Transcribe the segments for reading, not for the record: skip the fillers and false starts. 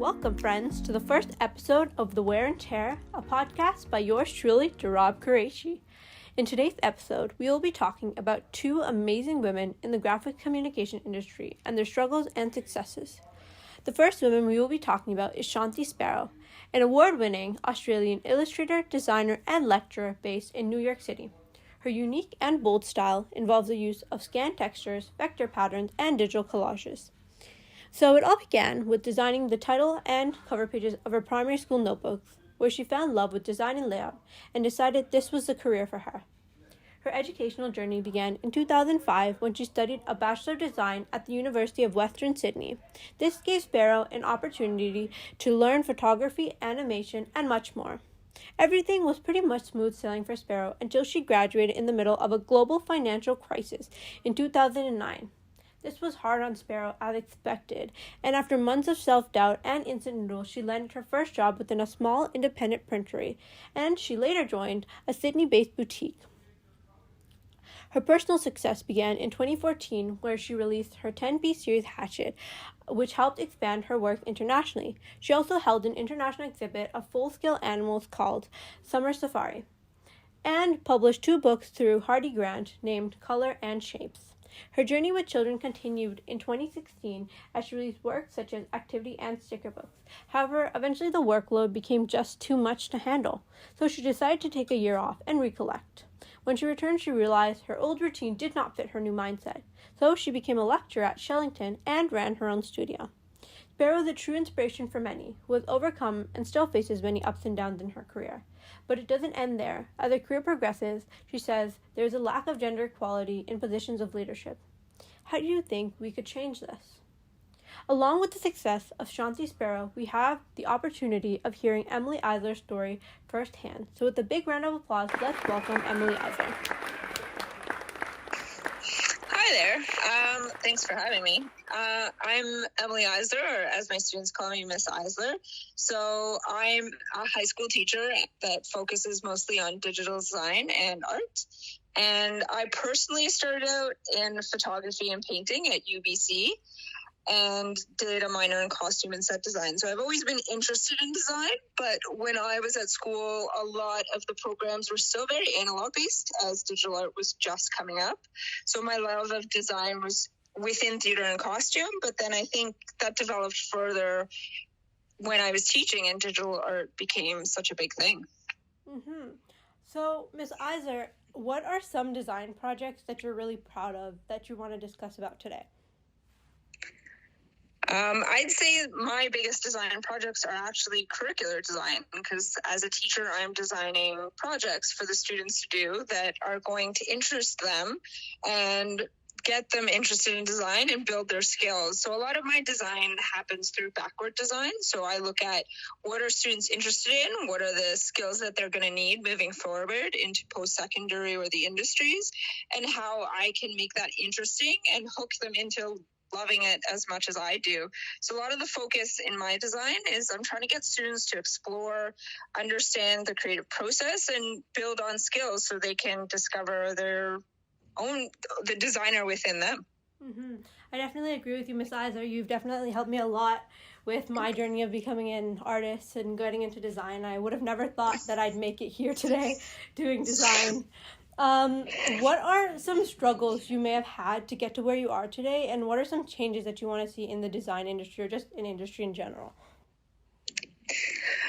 Welcome, friends, to the first episode of The Wear and Tear, a podcast by yours truly, Darrab Qureshi. In today's episode, we will be talking about two amazing women in the graphic communication industry and their struggles and successes. The first woman we will be talking about is Shanti Sparrow, an award-winning Australian illustrator, designer, and lecturer based in New York City. Her unique and bold style involves the use of scanned textures, vector patterns, and digital collages. So it all began with designing the title and cover pages of her primary school notebooks, where she found love with design and layout and decided this was the career for her. Her educational journey began in 2005 when she studied a Bachelor of Design at the University of Western Sydney. This gave Sparrow an opportunity to learn photography, animation, and much more. Everything was pretty much smooth sailing for Sparrow until she graduated in the middle of a global financial crisis in 2009. This was hard on Sparrow as expected, and after months of self-doubt and instant noodles, she landed her first job within a small independent printery, and she later joined a Sydney-based boutique. Her personal success began in 2014, where she released her 10-piece series Hatchet, which helped expand her work internationally. She also held an international exhibit of full-scale animals called Summer Safari, and published 2 books through Hardy Grant named Color and Shapes. Her journey with children continued in 2016 as she released works such as activity and sticker books. However, eventually the workload became just too much to handle, so she decided to take a year off and recollect. When she returned, she realized her old routine did not fit her new mindset, so she became a lecturer at Shellington and ran her own studio. Sparrow is a true inspiration for many, who has overcome and still faces many ups and downs in her career. But it doesn't end there. As her career progresses, she says there is a lack of gender equality in positions of leadership. How do you think we could change this? Along with the success of Shanti Sparrow, we have the opportunity of hearing Emily Eisler's story firsthand. So with a big round of applause, let's welcome Emily Eisler. Hi there. Thanks for having me. I'm Emily Eisler, or as my students call me, Miss Eisler. So I'm a high school teacher that focuses mostly on digital design and art. And I personally started out in photography and painting at UBC and did a minor in costume and set design. So I've always been interested in design, but when I was at school, a lot of the programs were still very analog based as digital art was just coming up. So my love of design was within theater and costume, but then I think that developed further when I was teaching and digital art became such a big thing. Mm-hmm. So, Ms. Eisler, what are some design projects that you're really proud of that you want to discuss about today? I'd say my biggest design projects are actually curricular design, because as a teacher, I'm designing projects for the students to do that are going to interest them and get them interested in design and build their skills. So a lot of my design happens through backward design. So I look at what are students interested in, what are the skills that they're going to need moving forward into post-secondary or the industries, and how I can make that interesting and hook them into loving it as much as I do. So a lot of the focus in my design is I'm trying to get students to explore, understand the creative process, and build on skills so they can discover their own, the designer within them. Mm-hmm. I definitely agree with you, Miss Eisler. You've definitely helped me a lot with my journey of becoming an artist and getting into design. I would have never thought that I'd make it here today doing design. What are some struggles you may have had to get to where you are today, and what are some changes that you want to see in the design industry or just in industry in general?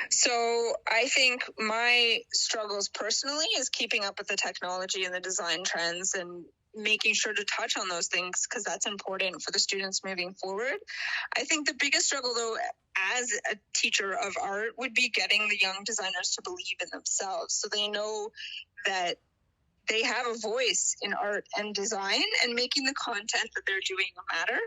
So I think my struggles personally is keeping up with the technology and the design trends and making sure to touch on those things, because that's important for the students moving forward. I think the biggest struggle, though, as a teacher of art would be getting the young designers to believe in themselves so they know that they have a voice in art and design, and making the content that they're doing matter.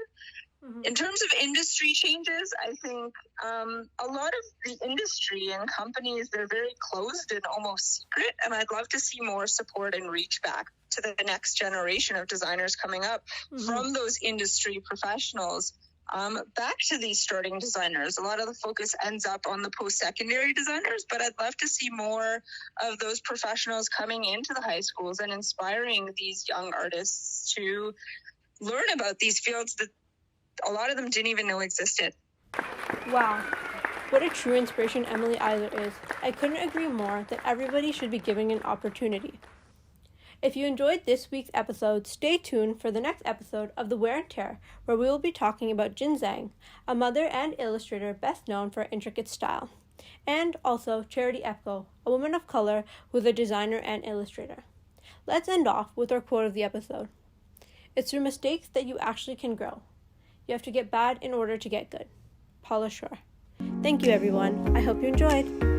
Mm-hmm. In terms of industry changes, I think a lot of the industry and companies, they're very closed and almost secret, and I'd love to see more support and reach back to the next generation of designers coming up from those industry professionals. Back to these starting designers. A lot of the focus ends up on the post-secondary designers, but I'd love to see more of those professionals coming into the high schools and inspiring these young artists to learn about these fields that a lot of them didn't even know existed. Wow. What a true inspiration Emily Eiler is. I couldn't agree more that everybody should be given an opportunity. If you enjoyed this week's episode, stay tuned for the next episode of The Wear and Tear, where we will be talking about Jin Zhang, a mother and illustrator best known for her intricate style, and also Charity Epco, a woman of color who is a designer and illustrator. Let's end off with our quote of the episode. It's through mistakes that you actually can grow. You have to get bad in order to get good. Paula Shore. Thank you, everyone. I hope you enjoyed.